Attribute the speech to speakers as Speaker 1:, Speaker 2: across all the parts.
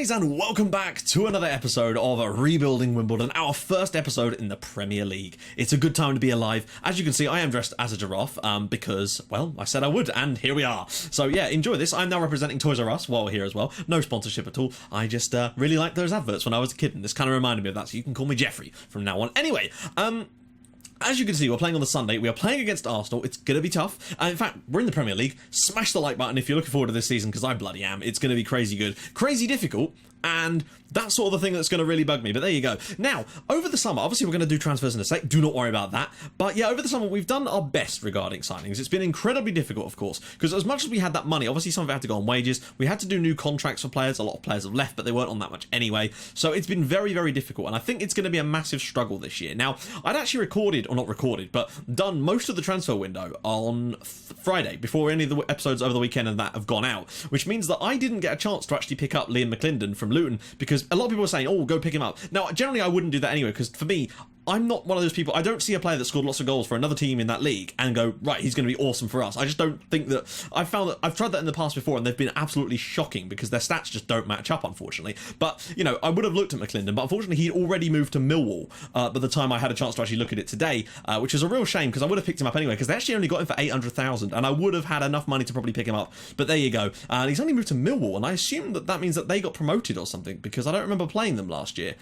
Speaker 1: guys, and welcome back to another episode of Rebuilding Wimbledon, our first episode in the Premier League. It's a good time to be alive. As you can see, I am dressed as a giraffe because, well, I said I would, and here we are. So yeah, enjoy this. I'm now representing Toys R Us while we're here as well. No sponsorship at all. I just really liked those adverts when I was a kid, and this kind of reminded me of that, so you can call me Jeffrey from now on. Anyway, as you can see, we're playing on the Sunday. We are playing against Arsenal. It's going to be tough. In fact, we're in the Premier League. Smash the like button if you're looking forward to this season, because I bloody am. It's going to be crazy good, crazy difficult, and that's sort of the thing that's going to really bug me. But there you go. Now, over the summer, obviously we're going to do transfers in a sec. Do not worry about that. But yeah, over the summer, we've done our best regarding signings. It's been incredibly difficult, of course, because as much as we had that money, obviously some of it had to go on wages. We had to do new contracts for players. A lot of players have left, but they weren't on that much anyway. So it's been very, very difficult. And I think it's going to be a massive struggle this year. Now, I'd actually recorded, or not recorded, but done most of the transfer window on Friday before any of the episodes over the weekend and that have gone out, which means that I didn't get a chance to actually pick up Liam McClendon from Luton, because a lot of people were saying, oh, go pick him up. Now, generally I wouldn't do that anyway, because for me, I'm not one of those people. I don't see a player that scored lots of goals for another team in that league and go, right, he's going to be awesome for us. I just don't think that. I've found that I've tried that in the past before, and they've been absolutely shocking because their stats just don't match up, unfortunately. But, you know, I would have looked at McClendon, but unfortunately he'd already moved to Millwall by the time I had a chance to actually look at it today, which is a real shame, because I would have picked him up anyway, because they actually only got him for 800,000, and I would have had enough money to probably pick him up. But there you go. And he's only moved to Millwall, and I assume that that means that they got promoted or something, because I don't remember playing them last year.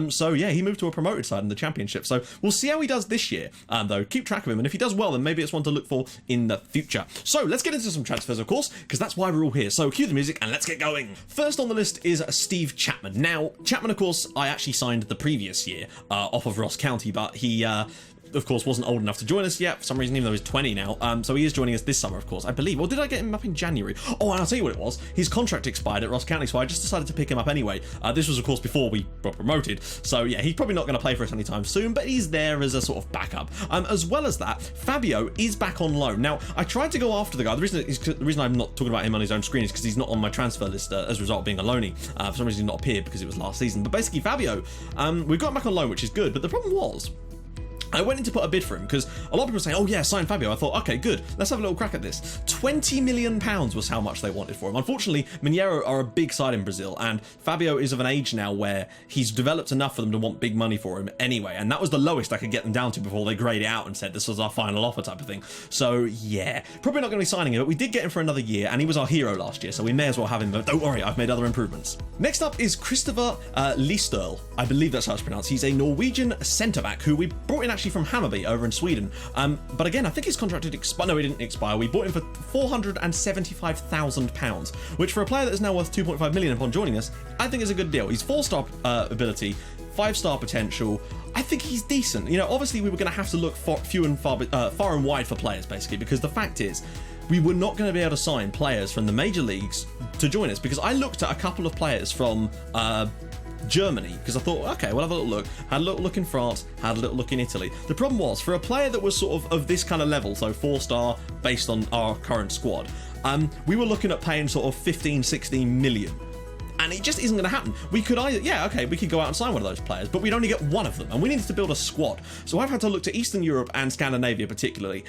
Speaker 1: So yeah, he moved to a promoted side in the Championship. So we'll see how he does this year, though. Keep track of him, and if he does well, then maybe it's one to look for in the future. So let's get into some transfers, of course, because that's why we're all here. So cue the music and let's get going. First on the list is Steve Chapman. Now, Chapman, of course, I actually signed the previous year off of Ross County, but he of course wasn't old enough to join us yet for some reason, even though he's 20 now. So he is joining us this summer, of course, I believe. Or did I get him up in January? Oh, and I'll tell you what it was. His contract expired at Ross County, so I just decided to pick him up anyway. This was, of course, before we were promoted. So yeah, he's probably not going to play for us anytime soon, but he's there as a sort of backup. As well as that, Fabio is back on loan. Now, I tried to go after the guy. The reason I'm not talking about him on his own screen is because he's not on my transfer list as a result of being a loanee. For some reason, he did not appear because it was last season. But basically, Fabio, we got him back on loan, which is good. But the problem was, I went in to put a bid for him because a lot of people were saying, oh yeah, sign Fabio. I thought, okay, good, let's have a little crack at this. £20 million was how much they wanted for him. Unfortunately, Mineiro are a big side in Brazil, and Fabio is of an age now where he's developed enough for them to want big money for him anyway, and that was the lowest I could get them down to before they grade it out and said this was our final offer type of thing. So yeah, probably not going to be signing him, but we did get him for another year, and he was our hero last year, so we may as well have him, but don't worry, I've made other improvements. Next up is Christopher Listerl. I believe that's how it's pronounced. He's a Norwegian centre-back who we brought in actually from Hammarby over in Sweden. But again, I think his contract did expire. No, it didn't expire. We bought him for £475,000, which for a player that is now worth 2.5 million upon joining us, I think is a good deal. He's 4-star ability, 5-star potential. I think he's decent. You know, obviously we were going to have to look far and wide for players, basically, because the fact is, we were not going to be able to sign players from the major leagues to join us, because I looked at a couple of players from Germany, because I thought, okay, we'll have a little look. Had a little look in France, had a little look in Italy. The problem was, for a player that was sort of this kind of level, so 4-star based on our current squad, we were looking at paying sort of 15-16 million. And it just isn't going to happen. We could either, yeah, okay, we could go out and sign one of those players, but we'd only get one of them, and we needed to build a squad. So I've had to look to Eastern Europe and Scandinavia particularly.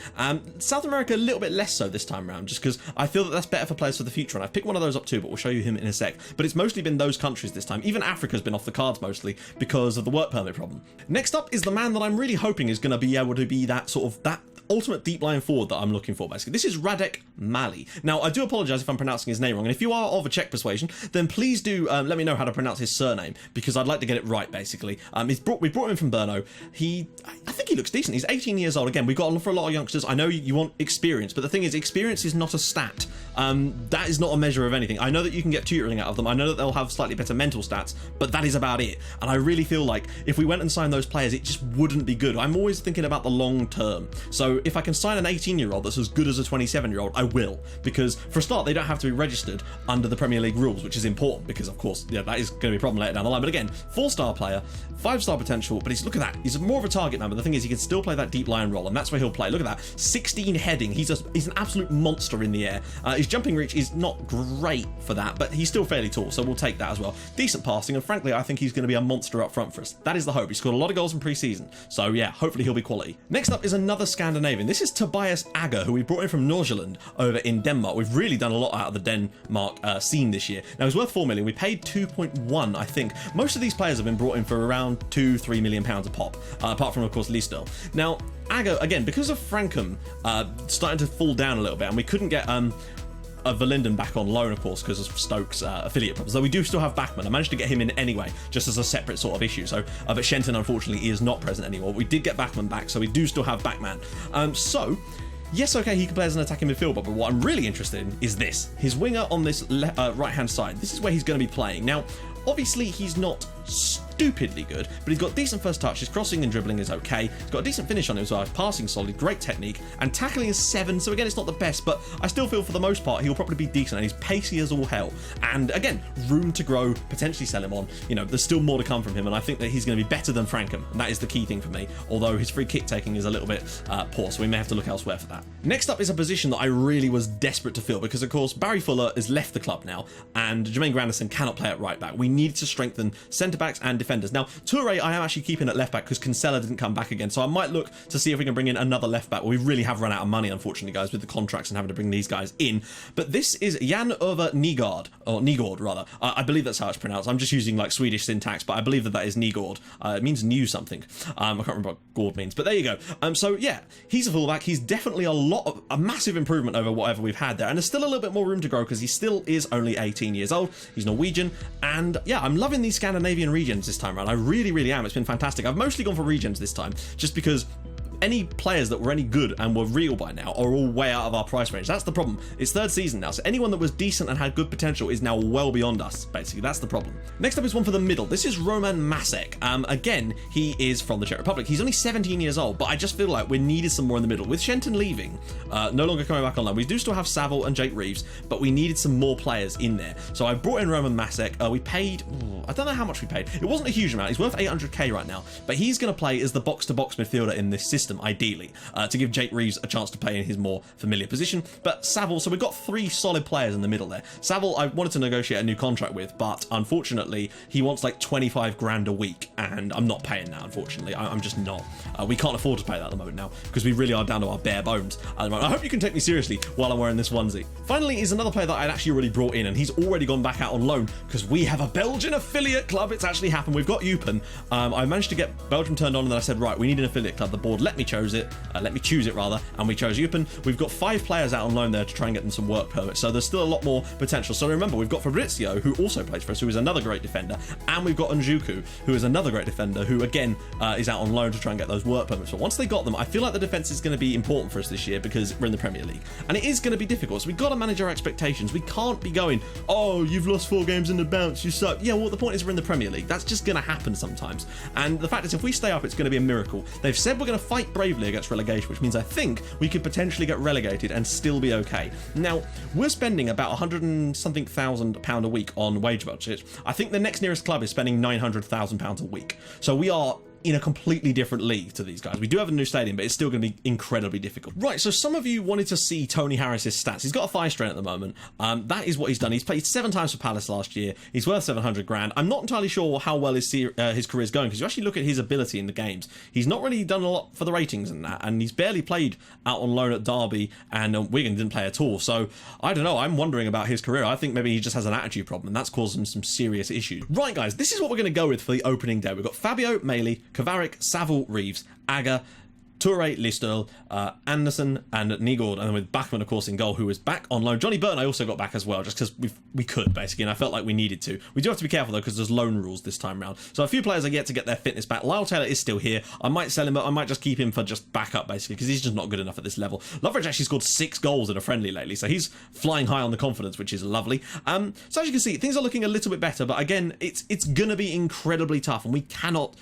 Speaker 1: South America a little bit less so this time around, just because I feel that that's better for players for the future, and I've picked one of those up too, but we'll show you him in a sec. But it's mostly been those countries this time. Even Africa's been off the cards mostly because of the work permit problem. Next up is the man that I'm really hoping is going to be able to be that sort of, that ultimate deep line forward that I'm looking for, basically. This is Radek Mali. Now, I do apologise if I'm pronouncing his name wrong, and if you are of a Czech persuasion, then please do let me know how to pronounce his surname, because I'd like to get it right, basically. We brought him in from Brno. I think he looks decent. He's 18 years old. Again, we've got for a lot of youngsters. I know you want experience, but the thing is, experience is not a stat. That is not a measure of anything. I know that you can get tutoring out of them. I know that they'll have slightly better mental stats, but that is about it. And I really feel like if we went and signed those players, it just wouldn't be good. I'm always thinking about the long term. So if I can sign an 18-year-old that's as good as a 27-year-old, I will. Because for a start, they don't have to be registered under the Premier League rules, which is important, because of course, yeah, that is going to be a problem later down the line. But again, 4-star player, 5-star potential, but look at that. He's more of a target man, but the thing is, he can still play that deep line role, and that's where he'll play. Look at that. 16 heading. He's an absolute monster in the air. His jumping reach is not great for that, but he's still fairly tall, so we'll take that as well. Decent passing, and frankly, I think he's going to be a monster up front for us. That is the hope. He scored a lot of goals in pre-season, so yeah, hopefully he'll be quality. Next up is another Scandinavian Scandinavian. This is Tobias Agger, who we brought in from Nordsjælland over in Denmark. We've really done a lot out of the Denmark scene this year. Now, he's worth 4 million. We paid 2.1, I think. Most of these players have been brought in for around £2-3 million a pop, apart from, of course, Liestel. Now, Agger, again, because of Frankham starting to fall down a little bit, and we couldn't get Verlinden back on loan, of course, because of Stoke's affiliate problems. Though we do still have Bachmann. I managed to get him in anyway, just as a separate sort of issue. So, but Shenton, unfortunately, is not present anymore. We did get Bachmann back, so we do still have Bachmann. Yes, okay, he can play as an attacking midfielder, but what I'm really interested in is this. His winger on this right-hand side. This is where he's going to be playing. Now, obviously, he's not stupidly good, but he's got decent first touch. His crossing and dribbling is okay. He's got a decent finish on him as well. His passing solid, great technique, and tackling is 7. So again, it's not the best, but I still feel for the most part he'll probably be decent. And he's pacey as all hell. And again, room to grow. Potentially sell him on. You know, there's still more to come from him, and I think that he's going to be better than Frankham, and that is the key thing for me. Although his free kick taking is a little bit poor, so we may have to look elsewhere for that. Next up is a position that I really was desperate to fill because, of course, Barry Fuller has left the club now, and Jermaine Grandison cannot play at right back. We need to strengthen centre backs and defenders. Now, Toure I am actually keeping at left back because Kinsella didn't come back again, so I might look to see if we can bring in another left back. Well, we really have run out of money, unfortunately, guys, with the contracts and having to bring these guys in. But this is Jan-Ove Nygård, or Nygård rather. I believe that's how it's pronounced. I'm just using like Swedish syntax, but I believe that is Nygård. It means new something. I can't remember what Gord means, but there you go. So yeah, he's a fullback. He's definitely a massive improvement over whatever we've had there, and there's still a little bit more room to grow because he still is only 18 years old. He's Norwegian, and yeah, I'm loving these Scandinavian regions this time around. I really am. It's been fantastic. I've mostly gone for regions this time just because any players that were any good and were real by now are all way out of our price range. That's the problem. It's third season now, so anyone that was decent and had good potential is now well beyond us, basically. That's the problem. Next up is one for the middle. This is Roman Masek. Again, he is from the Czech Republic. He's only 17 years old, but I just feel like we needed some more in the middle. With Shenton leaving, no longer coming back online, we do still have Saville and Jake Reeves, but we needed some more players in there. So I brought in Roman Masek. We paid, I don't know how much we paid. It wasn't a huge amount. He's worth 800k right now, but he's going to play as the box-to-box midfielder in this system, ideally, to give Jake Reeves a chance to play in his more familiar position. But Saville, so we've got 3 solid players in the middle there. Saville, I wanted to negotiate a new contract with, but unfortunately, he wants like 25 grand a week, and I'm not paying that, unfortunately. I'm just not. We can't afford to pay that at the moment now, because we really are down to our bare bones at the moment. I hope you can take me seriously while I'm wearing this onesie. Finally is another player that I'd actually already brought in, and he's already gone back out on loan, because we have a Belgian affiliate club. It's actually happened. We've got Eupen. I managed to get Belgium turned on, and then I said, right, we need an affiliate club. The board let me choose it, and we chose Eupen. We've got 5 players out on loan there to try and get them some work permits, so there's still a lot more potential. So remember, we've got Fabrizio, who also plays for us, who is another great defender, and we've got Njuku, who is another great defender, who again is out on loan to try and get those work permits. But once they got them, I feel like the defence is going to be important for us this year because we're in the Premier League, and it is going to be difficult. So we've got to manage our expectations. We can't be going, oh, you've lost 4 games in the bounce, you suck. Yeah, well, the point is we're in the Premier League. That's just going to happen sometimes. And the fact is, if we stay up, it's going to be a miracle. They've said we're going to fight bravely against relegation, which means I think we could potentially get relegated and still be okay. Now, we're spending about 100 and something thousand pound a week on wage budget. I think the next nearest club is spending 900,000 pounds a week. So we are in a completely different league to these guys. We do have a new stadium, but it's still going to be incredibly difficult. Right, so some of you wanted to see Tony Harris's stats. He's got a 5 strain at the moment. That is what he's done. He's played 7 times for Palace last year. He's worth 700 grand. I'm not entirely sure how well his career is going, because you actually look at his ability in the games. He's not really done a lot for the ratings and that, and he's barely played out on loan at Derby, and Wigan didn't play at all. So, I don't know. I'm wondering about his career. I think maybe he just has an attitude problem, and that's caused him some serious issues. Right, guys, this is what we're going to go with for the opening day. We've got Fabio, Maley, Kovacic, Saville, Reeves, Agger, Toure, Liestel, Anderson, and Nygård, and then with Bachmann, of course, in goal, who is back on loan. Johnny Burton I also got back as well, just because we could, basically, and I felt like we needed to. We do have to be careful, though, because there's loan rules this time round. So a few players are yet to get their fitness back. Lyle Taylor is still here. I might sell him, but I might just keep him for just backup, basically, because he's just not good enough at this level. Loveridge actually scored 6 goals in a friendly lately, so he's flying high on the confidence, which is lovely. So as you can see, things are looking a little bit better, but again, it's going to be incredibly tough, and we cannot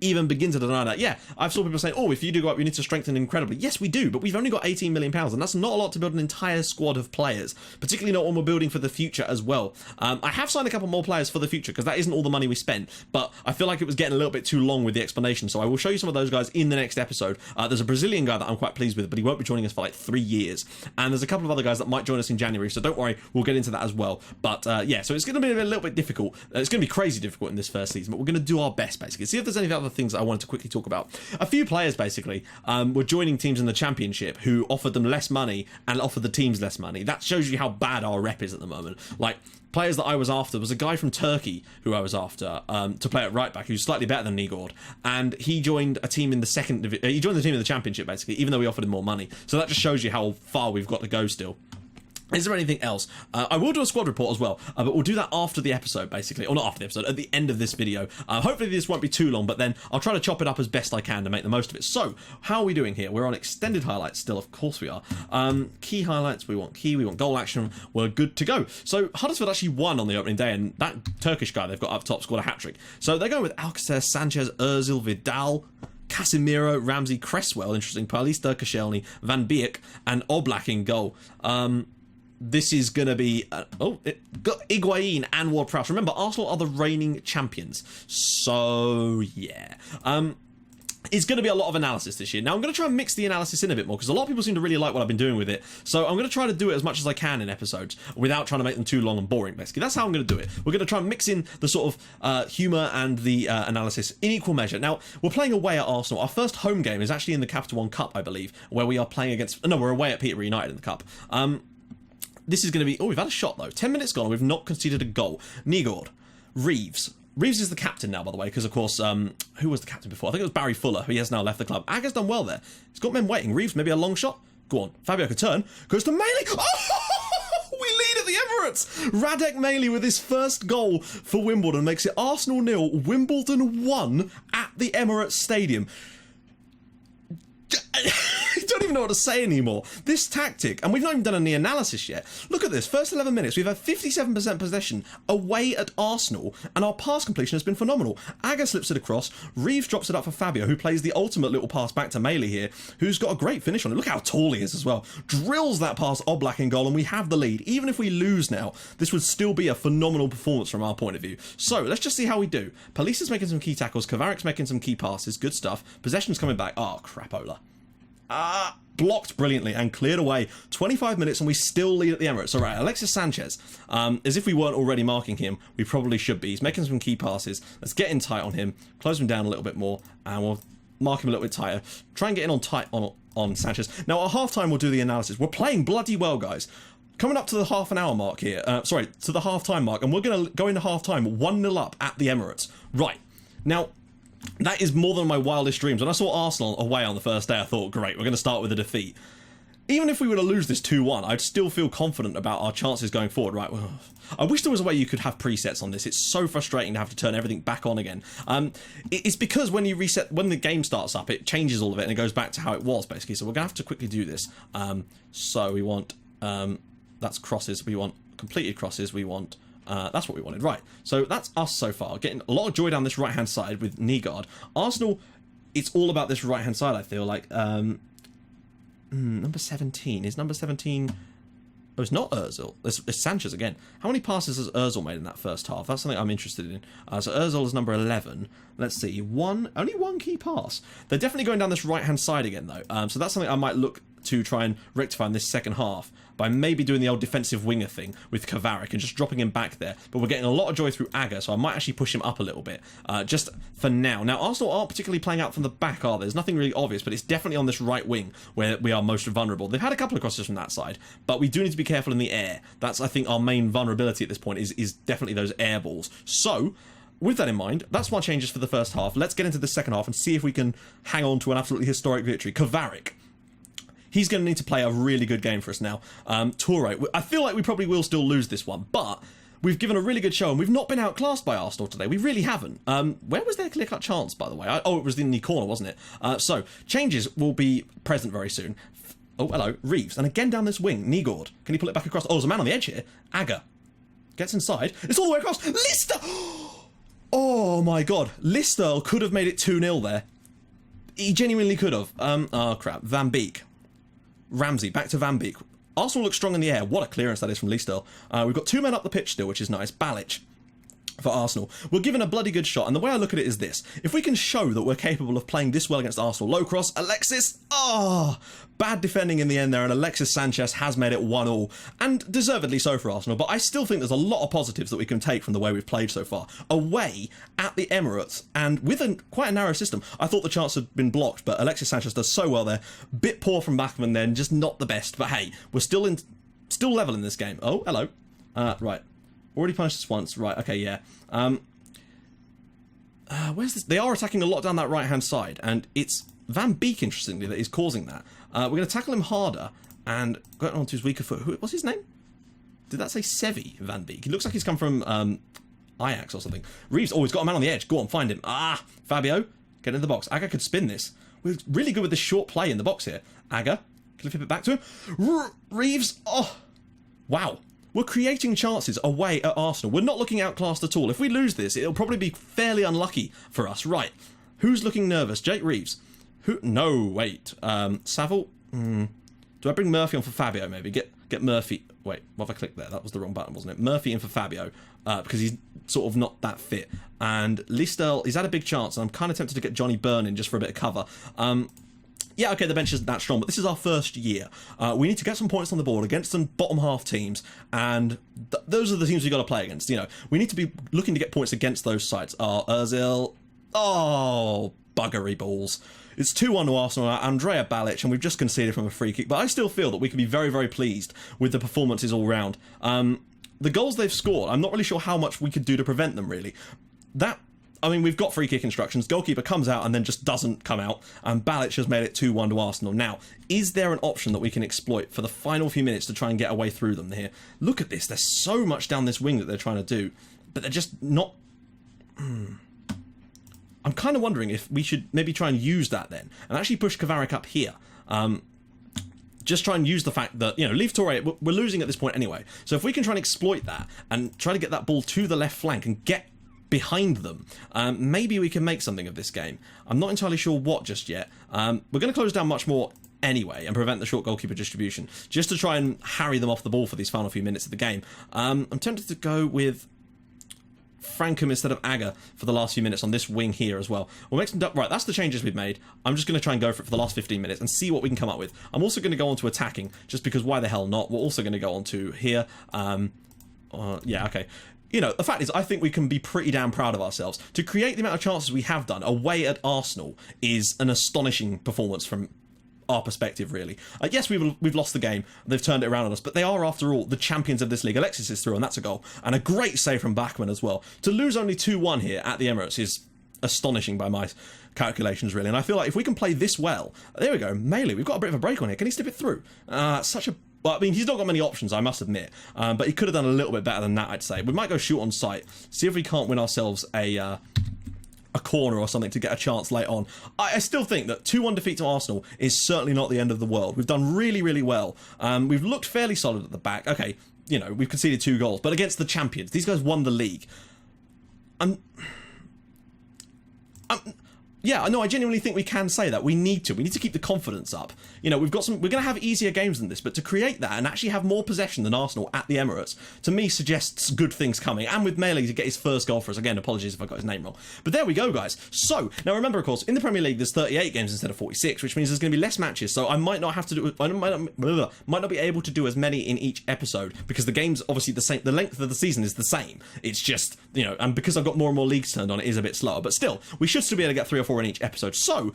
Speaker 1: even begin to deny that. Yeah, I've saw people saying, oh, if you do go up, you need to strengthen incredibly. Yes, we do, but we've only got 18 million pounds, and that's not a lot to build an entire squad of players, particularly not when we're building for the future as well. I have signed a couple more players for the future, because that isn't all the money we spent, but I feel like it was getting a little bit too long with the explanation, so I will show you some of those guys in the next episode. There's a Brazilian guy that I'm quite pleased with, but he won't be joining us for like 3 years, and there's a couple of other guys that might join us in January, so don't worry, we'll get into that as well. But yeah, so it's going to be a little bit difficult. It's going to be crazy difficult in this first season, but we're going to do our best, basically. See if there's any other other things I wanted to quickly talk about. A few players, basically, were joining teams in the Championship who offered them less money and offered the teams less money. That shows you how bad our rep is at the moment. Like, players that I was after was a guy from Turkey who I was after to play at right back, who's slightly better than Nigord, and he joined a team in the he joined the team in the Championship, basically, even though we offered him more money. So that just shows you how far we've got to go still. Is there anything else? I will do a squad report as well, but we'll do that after the episode, basically. Or not after the episode, at the end of this video. Hopefully this won't be too long, but then I'll try to chop it up as best I can to make the most of it. So, how are we doing here? We're on extended highlights still, of course we are. Key highlights, we want goal action, we're good to go. So, Huddersfield actually won on the opening day, and that Turkish guy they've got up top scored a hat-trick. So, they're going with Alcacer, Sanchez, Ozil, Vidal, Casemiro, Ramsey, Cresswell, interesting, Paulista, Koscielny, Van Beek, and Oblak in goal. This is going to be... Higuain and Ward-Prowse. Remember, Arsenal are the reigning champions. So, yeah. It's going to be a lot of analysis this year. Now, I'm going to try and mix the analysis in a bit more, because a lot of people seem to really like what I've been doing with it. So I'm going to try to do it as much as I can in episodes, without trying to make them too long and boring, basically. That's how I'm going to do it. We're going to try and mix in the sort of humour and the analysis in equal measure. Now, we're playing away at Arsenal. Our first home game is actually in the Capital One Cup, I believe, where we are playing against... No, we're away at Peterborough United in the Cup. This is going to be... Oh, we've had a shot, though. 10 minutes gone, and we've not conceded a goal. Nigord. Reeves. Reeves is the captain now, by the way, because, of course, who was the captain before? I think it was Barry Fuller, who he has now left the club. Aga's done well there. He's got men waiting. Reeves, maybe a long shot? Go on. Fabio could turn. Goes to Maley. Oh! We lead at the Emirates! Radek Maley with his first goal for Wimbledon makes it Arsenal 0, Wimbledon 1 at the Emirates Stadium. I don't even know what to say anymore. This tactic, and we've not even done any analysis yet. Look at this, first 11 minutes, we've had 57% possession away at Arsenal, and our pass completion has been phenomenal. Aga slips it across, Reeves drops it up for Fabio, who plays the ultimate little pass back to Maley here, who's got a great finish on it. Look how tall he is as well. Drills that past Oblak in goal, and we have the lead. Even if we lose now, this would still be a phenomenal performance from our point of view. So, let's just see how we do. Police's making some key tackles, Kovaric's making some key passes, good stuff. Possession's coming back. Oh, crapola. Blocked brilliantly and cleared away. 25 minutes and we still lead at the Emirates. All right, Alexis Sanchez. As if we weren't already marking him, we probably should be. He's making some key passes. Let's get in tight on him, close him down a little bit more, and we'll mark him a little bit tighter. Try and get in on tight on Sanchez. Now, at half-time, we'll do the analysis. We're playing bloody well, guys. Coming up to the half an hour mark here. To the half-time mark, and we're going to go into half-time 1-0 up at the Emirates. Right. Now... that is more than my wildest dreams. When I saw Arsenal away on the first day, I thought, great, we're going to start with a defeat. Even if we were to lose this 2-1, I'd still feel confident about our chances going forward, right? Well, I wish there was a way you could have presets on this. It's so frustrating to have to turn everything back on again. It's because when you reset, when the game starts up, it changes all of it and it goes back to how it was, basically. So we're going to have to quickly do this. So we want, that's crosses, we want completed crosses, we want... that's what we wanted. Right, so that's us so far. Getting a lot of joy down this right-hand side with Nigard. Arsenal, it's all about this right-hand side, I feel like. Number 17. Is number 17... Oh, it's not Ozil. It's Sanchez again. How many passes has Ozil made in that first half? That's something I'm interested in. So Ozil is number 11. Let's see. Only one key pass. They're definitely going down this right-hand side again, though. So that's something I might look to try and rectify in this second half by maybe doing the old defensive winger thing with Kovarik and just dropping him back there. But we're getting a lot of joy through Aga, so I might actually push him up a little bit, just for now. Now, Arsenal aren't particularly playing out from the back, are they? There's nothing really obvious, but it's definitely on this right wing where we are most vulnerable. They've had a couple of crosses from that side, but we do need to be careful in the air. That's, I think, our main vulnerability at this point is definitely those air balls. So... with that in mind, that's my changes for the first half. Let's get into the second half and see if we can hang on to an absolutely historic victory. Kovarik. He's going to need to play a really good game for us now. Toure. I feel like we probably will still lose this one, but we've given a really good show and we've not been outclassed by Arsenal today. We really haven't. Where was their clear-cut chance, by the way? It was in the corner, wasn't it? So, changes will be present very soon. Oh, hello. Reeves. And again down this wing. Nigord. Can he pull it back across? Oh, there's a man on the edge here. Aga. Gets inside. It's all the way across. Lister! Oh my god, Lister could have made it 2-0 there. He genuinely could have. Oh crap, Van Beek. Ramsey, back to Van Beek. Arsenal looks strong in the air. What a clearance that is from Lister. We've got two men up the pitch still, which is nice. Balic. for Arsenal. We're given a bloody good shot, and the way I look at it is this. If we can show that we're capable of playing this well against Arsenal, low cross, Alexis, bad defending in the end there, and Alexis Sanchez has made it 1-1, and deservedly so for Arsenal, but I still think there's a lot of positives that we can take from the way we've played so far. Away at the Emirates, and with quite a narrow system. I thought the chance had been blocked, but Alexis Sanchez does so well there. Bit poor from Bachmann then, just not the best, but hey, we're still level in this game. Oh, hello. Right. Already punished us once. Right, okay, yeah. Where's this? They are attacking a lot down that right-hand side, and it's Van Beek, interestingly, that is causing that. We're going to tackle him harder, and go onto his weaker foot. What's his name? Did that say Sevi Van Beek? He looks like he's come from Ajax or something. Reeves, he's got a man on the edge. Go on, find him. Fabio, get in the box. Aga could spin this. We're really good with this short play in the box here. Aga, can we flip it back to him? Reeves, wow. We're creating chances away at Arsenal. We're not looking outclassed at all. If we lose this, it'll probably be fairly unlucky for us. Right. Who's looking nervous? Jake Reeves. Who? No, wait. Saville? Do I bring Murphy on for Fabio, maybe? Get Murphy. Wait, what have I clicked there? That was the wrong button, wasn't it? Murphy in for Fabio, because he's sort of not that fit. And Listel, he's had a big chance, and I'm kind of tempted to get Johnny Byrne in just for a bit of cover. Yeah, okay, the bench isn't that strong, but this is our first year. We need to get some points on the board against some bottom half teams, and those are the teams we've got to play against. You know, we need to be looking to get points against those sides. Ozil. Buggery balls. It's 2-1 to Arsenal, Andrea Balic, and we've just conceded from a free kick, but I still feel that we can be very, very pleased with the performances all round. The goals they've scored, I'm not really sure how much we could do to prevent them, really. We've got free kick instructions. Goalkeeper comes out and then just doesn't come out. And Balic has made it 2-1 to Arsenal. Now, is there an option that we can exploit for the final few minutes to try and get away through them here? Look at this. There's so much down this wing that they're trying to do. But they're just not... I'm kind of wondering if we should maybe try and use that then. And actually push Kovacic up here. Just try and use the fact that, leave Toure, we're losing at this point anyway. So if we can try and exploit that and try to get that ball to the left flank and get behind them, maybe we can make something of this game. I'm not entirely sure what just yet. We're going to close down much more anyway and prevent the short goalkeeper distribution, just to try and harry them off the ball for these final few minutes of the game. I'm tempted to go with Frankham instead of Aga for the last few minutes on this wing here as well. We'll make some... Right, that's the changes we've made. I'm just going to try and go for it for the last 15 minutes and see what we can come up with. I'm also going to go on to attacking, just because why the hell not? We're also going to go on to here. Yeah, okay. The fact is, I think we can be pretty damn proud of ourselves. To create the amount of chances we have done away at Arsenal is an astonishing performance from our perspective, really. Yes, we've lost the game. They've turned it around on us, but they are, after all, the champions of this league. Alexis is through, and that's a goal. And a great save from Bachmann as well. To lose only 2-1 here at the Emirates is astonishing by my calculations, really. And I feel like if we can play this well... There we go. Melee, we've got a bit of a break on here. Can he slip it through? Well, he's not got many options, I must admit. But he could have done a little bit better than that, I'd say. We might go shoot on sight. See if we can't win ourselves a corner or something to get a chance late on. I still think that 2-1 defeat to Arsenal is certainly not the end of the world. We've done really, really well. We've looked fairly solid at the back. Okay, we've conceded 2 goals. But against the champions, these guys won the league. Yeah, no, I genuinely think we can say that. We need to keep the confidence up. We're going to have easier games than this, but to create that and actually have more possession than Arsenal at the Emirates, to me, suggests good things coming. And with Melee to get his first goal for us. Again, apologies if I got his name wrong. But there we go, guys. So, now remember, of course, in the Premier League, there's 38 games instead of 46, which means there's going to be less matches. So I might not have to do... might not be able to do as many in each episode, because the game's obviously the same. The length of the season is the same. It's just, and because I've got more and more leagues turned on, it is a bit slower. But still, we should still be able to get 3 or 4 in each episode. So,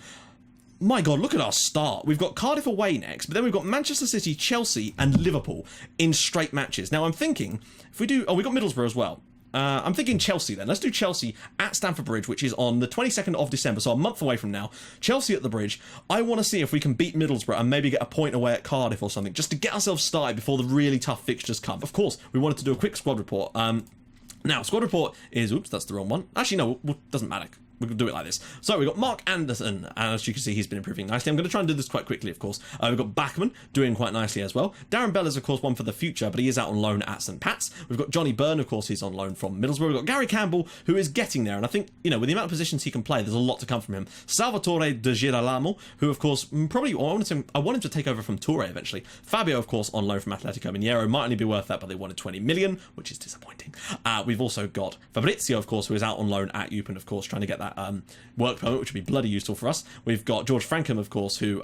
Speaker 1: my God, look at our start. We've got Cardiff away next, but then we've got Manchester City, Chelsea, and Liverpool in straight matches. Now, I'm thinking, if we do... we've got Middlesbrough as well. I'm thinking Chelsea then. Let's do Chelsea at Stamford Bridge, which is on the 22nd of December, so a month away from now. Chelsea at the Bridge. I want to see if we can beat Middlesbrough and maybe get a point away at Cardiff or something, just to get ourselves started before the really tough fixtures come. Of course, we wanted to do a quick squad report. Now, squad report is... Oops, that's the wrong one. Actually, no, doesn't matter. we can do it like this. So we've got Mark Anderson, and as you can see, he's been improving nicely. I'm going to try and do this quite quickly, of course. We've got Bachman doing quite nicely as well. Darren Bell is, of course, one for the future, but he is out on loan at St. Pat's. We've got Johnny Byrne, of course, he's on loan from Middlesbrough. We've got Gary Campbell, who is getting there, and I think, you know, with the amount of positions he can play, there's a lot to come from him. Salvatore De Girolamo, who, of course, probably, I want him to take over from Toure eventually. Fabio, of course, on loan from Atletico Mineiro, might only be worth that, but they wanted 20 million, which is disappointing. We've also got Fabrizio, of course, who is out on loan at Eupen, of course, trying to get that work permit, which would be bloody useful for us. We've got George Frankham, of course, who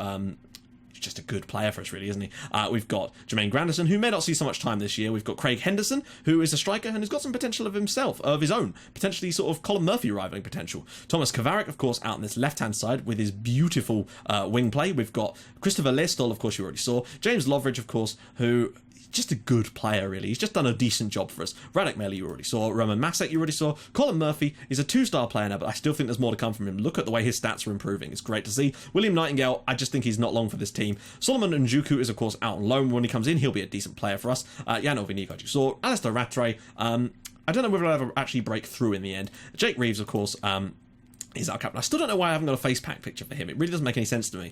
Speaker 1: he's just a good player for us, really, isn't he? We've got Jermaine Grandison, who may not see so much time this year. We've got Craig Henderson, who is a striker and has got some potential of his own, potentially sort of Colin Murphy rivaling potential. Thomas Kovarik, of course, out on this left-hand side with his beautiful wing play. We've got Christopher Lestol, of course, you already saw. James Loveridge, of course, who just a good player, really. He's just done a decent job for us. Radek Meli, you already saw. Roman Masek, you already saw. Colin Murphy is a 2-star player now, but I still think there's more to come from him. Look at the way his stats are improving. It's great to see. William Nightingale, I just think he's not long for this team. Solomon Njuku is, of course, out on loan. When he comes in, he'll be a decent player for us. Jan Ovinigo, you saw. Alistair Rattray, I don't know whether I'll ever actually break through in the end. Jake Reeves, of course, he's our captain. I still don't know why I haven't got a face pack picture for him. It really doesn't make any sense to me.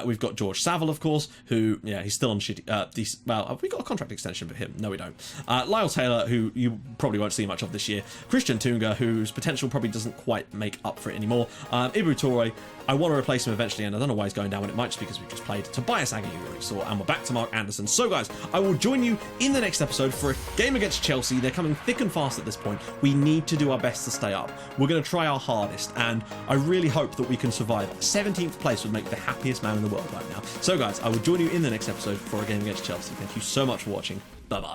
Speaker 1: We've got George Saville, of course, who, yeah, he's still on shitty... well, have we got a contract extension for him? No, we don't. Lyle Taylor, who you probably won't see much of this year. Christian Tunga, whose potential probably doesn't quite make up for it anymore. Ibu Toure, I want to replace him eventually, and I don't know why he's going down, but it might just be because we've just played. Tobias Agger, you already saw, and we're back to Mark Anderson. So, guys, I will join you in the next episode for a game against Chelsea. They're coming thick and fast at this point. We need to do our best to stay up. We're going to try our hardest, and I really hope that we can survive. 17th place would make the happiest man in the world right now. So, guys, I will join you in the next episode for a game against Chelsea. Thank you so much for watching. Bye-bye.